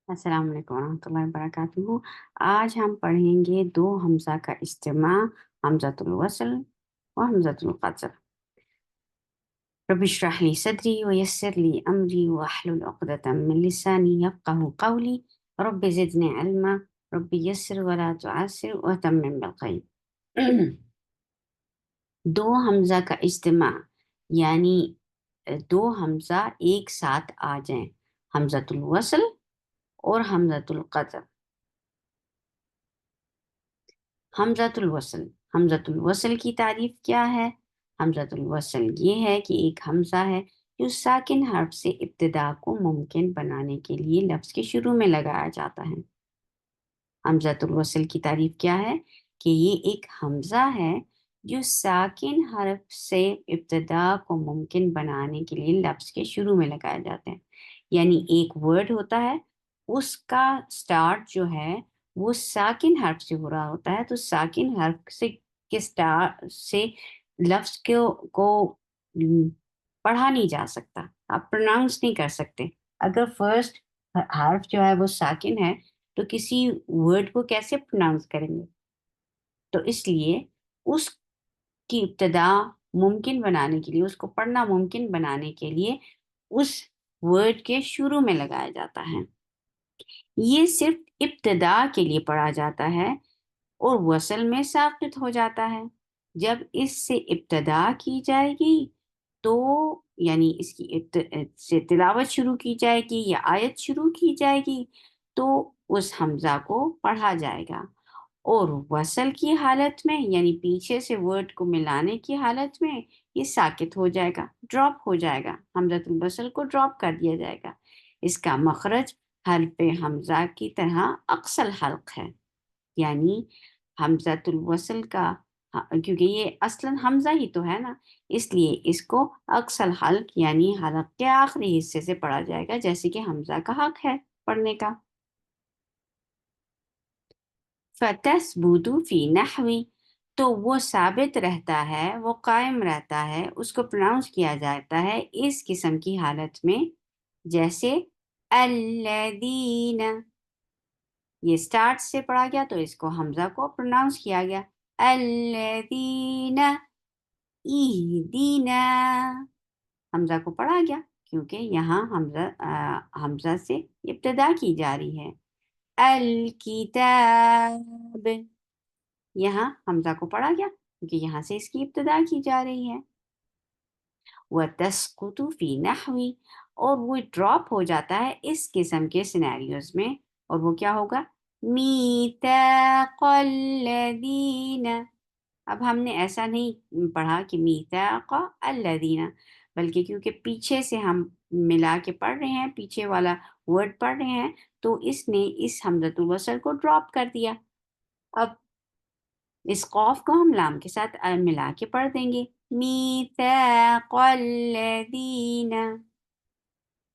السلام علیکم ورحمۃ اللہ وبرکاتہ۔ آج ہم پڑھیں گے دو حمزہ کا اجتماع، حمزۃ الوصل و حمزۃ القطع۔ رب اشرح لی صدری ویسر لی امری واحلل عقدۃ من لسانی یفقہوا قولی، رب زدنی علما، رب یسر ولا تعسر وتمم بالخیر۔ دو حمزہ کا اجتماع یعنی دو حمزہ ایک ساتھ آ جائیں، حمزۃ الوصل اور حمزۃ القطع۔ حمزۃ الوصل کی تعریف کیا ہے؟ حمزۃ الوصل یہ ہے کہ ایک حمزہ ہے جو ساکن حرف سے ابتدا کو ممکن بنانے کے لیے لفظ کے شروع میں لگایا جاتا ہے۔ حمزۃ الوصل کی تعریف کیا ہے؟ کہ یہ ایک حمزہ ہے جو ساکن حرف سے ابتدا کو ممکن بنانے کے لیے لفظ کے شروع میں لگایا جاتا ہے۔ یعنی ایک ورڈ ہوتا ہے، اس کا سٹارٹ جو ہے وہ ساکن حرف سے ہو رہا ہوتا ہے، تو ساکن حرف سے کے سٹارٹ سے لفظ کو پڑھا نہیں جا سکتا، آپ پروناؤنس نہیں کر سکتے۔ اگر فرسٹ حرف جو ہے وہ ساکن ہے تو کسی ورڈ کو کیسے پروناؤنس کریں گے؟ تو اس لیے اس کی ابتدا ممکن بنانے کے لیے، اس کو پڑھنا ممکن بنانے کے لیے اس ورڈ کے شروع میں لگایا جاتا ہے۔ یہ صرف ابتدا کے لیے پڑھا جاتا ہے اور وصل میں ساقط ہو جاتا ہے۔ جب اس سے ابتدا کی جائے گی تو یعنی اس کی سے تلاوت شروع کی جائے گی یا آیت شروع کی جائے گی تو اس حمزہ کو پڑھا جائے گا، اور وصل کی حالت میں یعنی پیچھے سے ورڈ کو ملانے کی حالت میں یہ ساکت ہو جائے گا، ڈراپ ہو جائے گا، حمزۃ الوصل کو ڈراپ کر دیا جائے گا۔ اس کا مخرج حرف حمزہ کی طرح اقصی الحلق ہے، یعنی حمزۃ الوصل کا کیونکہ یہ اصلاً حمزہ ہی تو ہے نا، اس لیے اس کو اقصی الحلق یعنی حلق کے آخری حصے سے پڑھا جائے گا، جیسے کہ حمزہ کا حق ہے پڑھنے کا۔ فَتَثْبُتُ فِي نَحْوِ، تو وہ ثابت رہتا ہے، وہ قائم رہتا ہے، اس کو پروناؤنس کیا جاتا ہے اس قسم کی حالت میں، جیسے الذین، یہ سٹارٹ سے پڑھا گیا تو اس کو حمزہ کو پروناؤنس کیا گیا، الذین اہدینا، حمزہ کو پڑھا گیا کیونکہ یہاں حمزہ سے ابتدا کی جا رہی ہے۔ الکتاب، یہاں حمزہ کو پڑھا گیا کیونکہ یہاں سے اس کی ابتدا کی جا رہی ہے۔ وَتَسْقُطُ فِي نَحْوِ، اور وہ ڈراپ ہو جاتا ہے اس قسم کے سینیریوز میں، اور وہ کیا ہوگا؟ مِيثَاقَ الَّذِينَ، اب ہم نے ایسا نہیں پڑھا کہ مِيثَاقَ الَّذِينَ، بلکہ کیونکہ پیچھے سے ہم ملا کے پڑھ رہے ہیں، پیچھے والا ورڈ پڑھ رہے ہیں، تو اس نے اس حمزۃ الوصل کو ڈراپ کر دیا۔ اب اس قوف کو ہم لام کے ساتھ ملا کے پڑھ دیں گے، میثاق الذین۔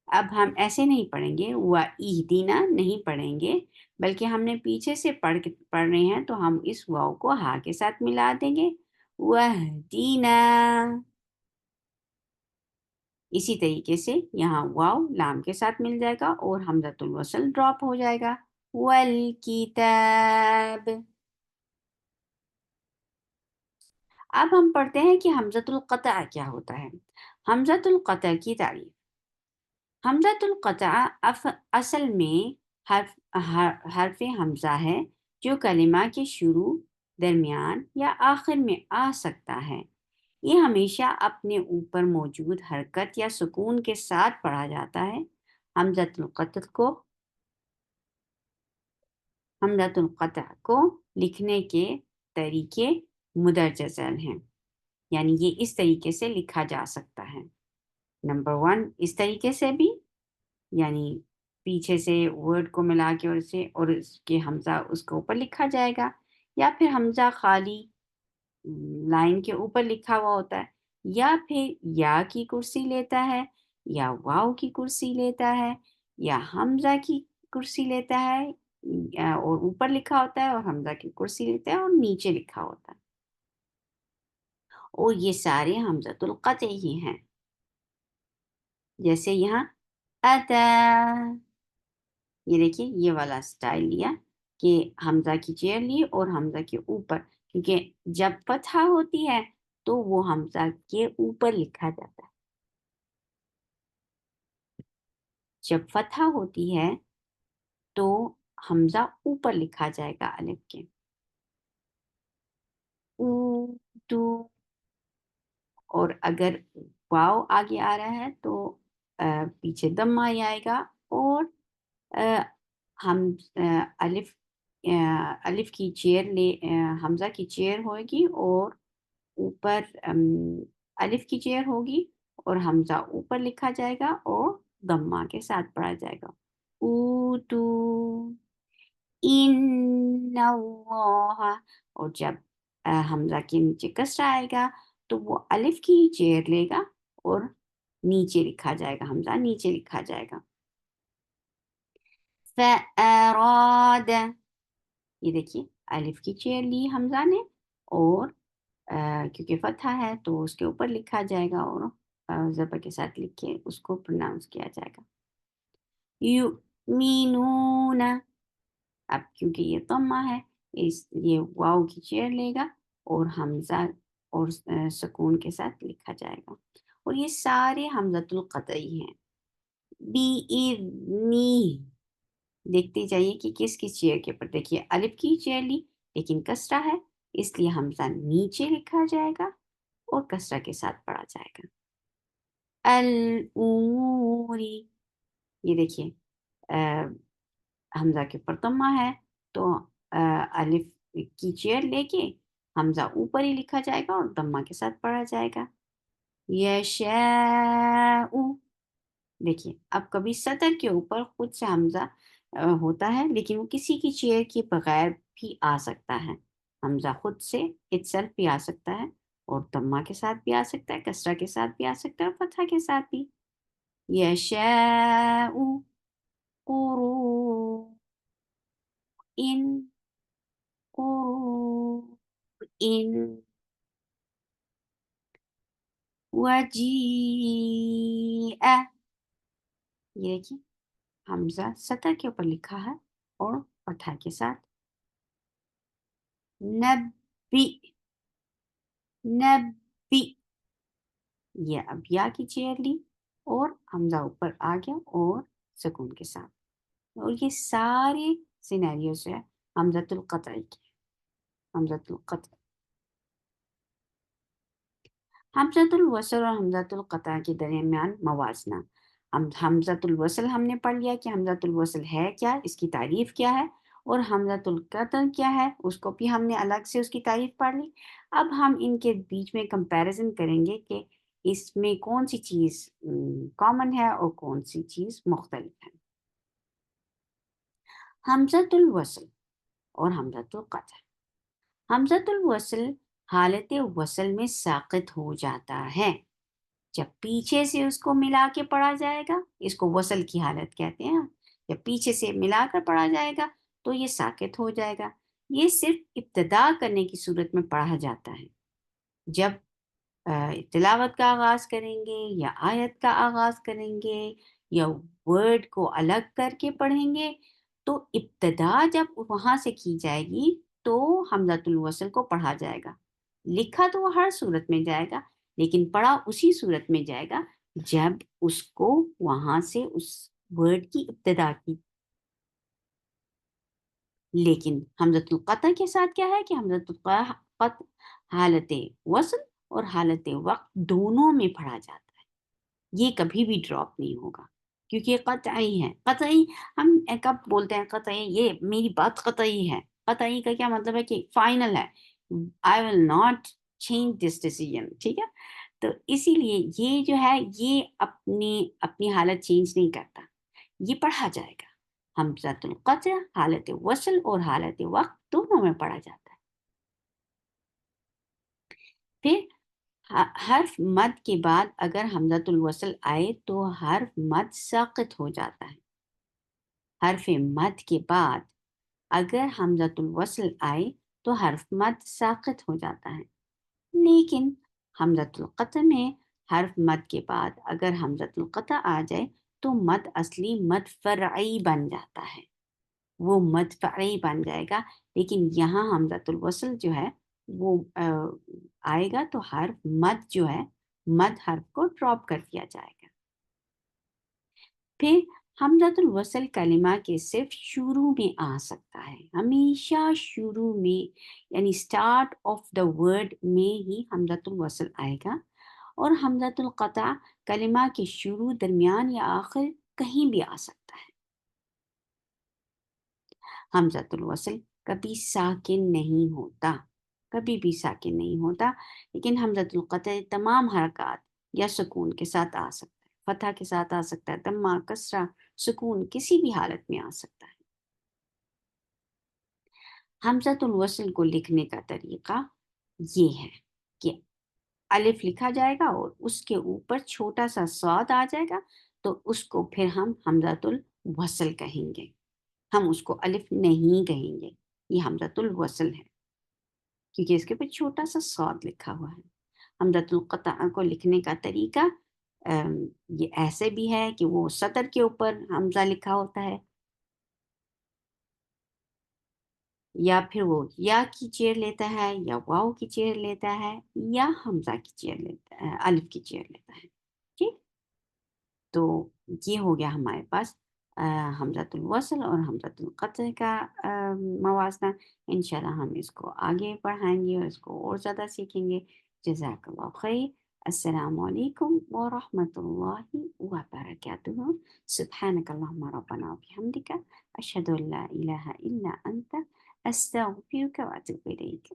اب ہم ایسے نہیں پڑھیں گے، وَإِهْدِنَا نہیں پڑھیں گے، بلکہ ہم نے پیچھے سے پڑھ رہے ہیں تو ہم اس واو کو ہا کے ساتھ ملا دیں گے، وَاهْدِنَا۔ اسی طریقے سے یہاں واو لام کے ساتھ مل جائے گا اور حمزۃ الوصل ڈراپ ہو جائے گا، وَالْكِتَابِ۔ اب ہم پڑھتے ہیں کہ حمزۃ القطع کیا ہوتا ہے۔ حمزۃ القطع کی تعریف۔ حمزۃ القطع اصل میں حرف حمزہ ہے جو کلمہ کے شروع، درمیان یا آخر میں آ سکتا ہے۔ یہ ہمیشہ اپنے اوپر موجود حرکت یا سکون کے ساتھ پڑھا جاتا ہے۔ حمزۃ القطع کو لکھنے کے طریقے مندرجہ ذیل ہیں، یعنی یہ اس طریقے سے لکھا جا سکتا ہے۔ نمبر 1 اس طریقے سے بھی، یعنی پیچھے سے ورڈ کو ملا کے اور اس کے حمزہ اس کے اوپر لکھا جائے گا، یا پھر حمزہ خالی لائن کے اوپر لکھا ہوا ہوتا ہے، یا پھر یا کی کرسی لیتا ہے، یا واو کی کرسی لیتا ہے، یا حمزہ کی کرسی لیتا ہے اور اوپر لکھا ہوتا ہے، اور حمزہ کی کرسی لیتا ہے اور نیچے لکھا ہوتا ہے، اور یہ سارے حمزۃ القطع ہی ہیں۔ جیسے یہاں اتا، یہ دیکھیے یہ والا اسٹائل لیا کہ حمزہ کی چیئر لی اور حمزہ کے اوپر، کیونکہ جب فتحہ ہوتی ہے تو وہ حمزہ کے اوپر لکھا جاتا ہے. جب فتحہ ہوتی ہے تو حمزہ اوپر لکھا جائے گا الف کے. او تو، اور اگر واو آگے آ رہا ہے تو پیچھے دم آئے گا، اور ہم الف الف کی چیئر لے حمزہ کی چیئر ہوگی اور اوپر الف کی چیئر ہوگی اور حمزہ اوپر لکھا جائے گا اور ضمہ کے ساتھ پڑھا جائے گا. اوتو ان اللہ، اور جب حمزہ کے نیچے کسرہ آئے گا تو وہ الف کی ہی چیئر لے گا اور نیچے لکھا جائے گا، حمزہ نیچے لکھا جائے گا. فَأَرَادَ، یہ دیکھیے الف کی چیئر لی حمزہ نے، اور کیونکہ فتحہ ہے تو اس کے اوپر لکھا جائے گا اور زبر کے ساتھ لکھ کے اس کو پروناؤنس کیا جائے گا. یؤمنون، اب کیونکہ یہ ضمہ ہے یہ واو کی چیئر لے گا اور حمزہ اور سکون کے ساتھ لکھا جائے گا. اور یہ سارے حمزۃ القطعی ہیں. بِإِذْنِهِ، دیکھتے جائیے کہ کس کس چیئر کے اوپر. دیکھیے الف کی چیئر لی لیکن کسرہ ہے، اس لیے حمزہ نیچے لکھا جائے گا اور کسرہ کے ساتھ پڑھا جائے گا. الاموری، یہ دیکھیے حمزہ کے اوپر ضمہ ہے تو الف کی چیئر لے کے حمزہ اوپر ہی لکھا جائے گا اور ضمہ کے ساتھ پڑھا جائے گا. یشاء، دیکھیے اب کبھی سطر کے اوپر خود سے حمزہ ہوتا ہے لیکن وہ کسی کی چیئر کے بغیر بھی آ سکتا ہے. حمزہ خود سے itself بھی آ سکتا ہے اور ضمہ کے ساتھ بھی آ سکتا ہے، کسرہ کے ساتھ بھی آ سکتا ہے اور فتحہ کے ساتھ بھی. یشاء قرو ان قرو ان وجیء، یہ دیکھیے حمزہ سطر کے اوپر لکھا ہے اور فتحہ کے ساتھ. نبی نبی، یہ اب یا کی چیئر لی اور حمزہ اوپر آ گیا اور سکون کے ساتھ. اور یہ سارے سینیریوز ہے حمزۃ القطعی کے. حمزۃ القطع، حمزۃ الوصل اور حمزۃ القطع کے درمیان موازنہ. حمزۃ الوصل ہم نے پڑھ لیا کہ حمزۃ الوصل ہے کیا، اس کی تعریف کیا ہے، اور حمزۃ القطع کیا ہے اس کو بھی ہم نے الگ سے اس کی تعریف پڑھ لی. اب ہم ان کے بیچ میں کمپیریزن کریں گے کہ اس میں کون سی چیز کامن ہے اور کون سی چیز مختلف ہے. حمزۃ الوصل اور حمزۃ القطع. حمزۃ الوصل حالت وصل میں ساقط ہو جاتا ہے. جب پیچھے سے اس کو ملا کے پڑھا جائے گا، اس کو وصل کی حالت کہتے ہیں. جب پیچھے سے ملا کر پڑھا جائے گا تو یہ ساقط ہو جائے گا. یہ صرف ابتدا کرنے کی صورت میں پڑھا جاتا ہے. جب تلاوت کا آغاز کریں گے یا آیت کا آغاز کریں گے یا ورڈ کو الگ کر کے پڑھیں گے تو ابتدا جب وہاں سے کی جائے گی تو حمزۃ الوصل کو پڑھا جائے گا. لکھا تو وہ ہر صورت میں جائے گا لیکن پڑھا اسی صورت میں جائے گا جب اس کو وہاں سے اس ورڈ کی ابتدا کی. لیکن حمزۃ القطع کے ساتھ کیا ہے کہ حمزۃ القطع حالت وصل اور حالت وقت دونوں میں پڑھا جاتا ہے. یہ کبھی بھی ڈراپ نہیں ہوگا کیونکہ یہ قطعی ہے. قطعی ہم کب بولتے ہیں قطعی؟ یہ میری بات قطعی ہے. قطعی کا کیا مطلب ہے کہ فائنل ہے. I will not change this decision. ٹھیک ہے، تو اسی لیے یہ جو ہے یہ اپنی حالت چینج نہیں کرتا، یہ پڑھا جائے گا. حمزۃ القطع حالت وصل اور حالت وقت دونوں میں پڑھا جاتا ہے. پھر حرف مد کے بعد اگر حمزۃ الوصل آئے تو حرف مد ساقط ہو جاتا ہے. حرف مد کے بعد اگر حمزۃ الوصل آئے تو حرف مد ساقط ہو جاتا ہے. لیکن حمزۃ القطع میں حرف مد کے بعد اگر حمزۃ القطع آ جائے تو مد اصلی مد فرعی بن جاتا ہے، وہ مد فرعی بن جائے گا، لیکن یہاں حمزۃ الوصل جو ہے وہ آئے گا تو حرف مد جو ہے، مد حرف کو ڈراپ کر دیا جائے گا۔ پھر حمزۃ الوصل کلمہ کے صرف شروع میں آ سکتا ہے، ہمیشہ شروع میں، یعنی اسٹارٹ آف دا ورڈ میں ہی حمزۃ الوصل آئے گا، اور حمزۃ القطع کلمہ کے شروع، درمیان یا آخر کہیں بھی آ سکتا ہے۔ حمزۃ الوصل کبھی ساکن نہیں ہوتا، کبھی بھی ساکن نہیں ہوتا، لیکن حمزۃ القطع تمام حرکات یا سکون کے ساتھ آ سکتا ہے، فتح کے ساتھ آ سکتا ہے، دمہ، کسرہ، سکون، کسی بھی حالت میں آ سکتا ہے۔ حمزۃ الوصل کو لکھنے کا طریقہ یہ ہے کہ الف لکھا جائے گا اور اس کے اوپر چھوٹا سا صاد آ جائے گا، تو اس کو پھر ہم حمزۃ الوصل کہیں گے، ہم اس کو الف نہیں کہیں گے، یہ حمزۃ الوصل ہے کیونکہ اس کے اوپر چھوٹا سا صاد لکھا ہوا ہے۔ حمزۃ القطع کو لکھنے کا طریقہ ام، یہ ایسے بھی ہے کہ وہ سطر کے اوپر حمزہ لکھا ہوتا ہے، یا پھر وہ یا کی چیئر لیتا ہے، یا واؤ کی چیئر لیتا ہے، یا حمزہ کی چیئر لیتا ہے، الف کی چیئر لیتا ہے۔ ٹھیک، تو یہ ہو گیا ہمارے پاس حمزۃ الوصل اور حمزۃ القطع کا موازنہ۔ انشاءاللہ ہم اس کو آگے پڑھائیں گے اور اس کو اور زیادہ سیکھیں گے۔ جزاک اللہ خیر۔ السلام علیکم ورحمۃ اللہ وبرکاتہ۔ سبحانک اللہم ربنا وبحمدک، اشہد ان لا الہ الا انت، استغفرک واتوب الیک۔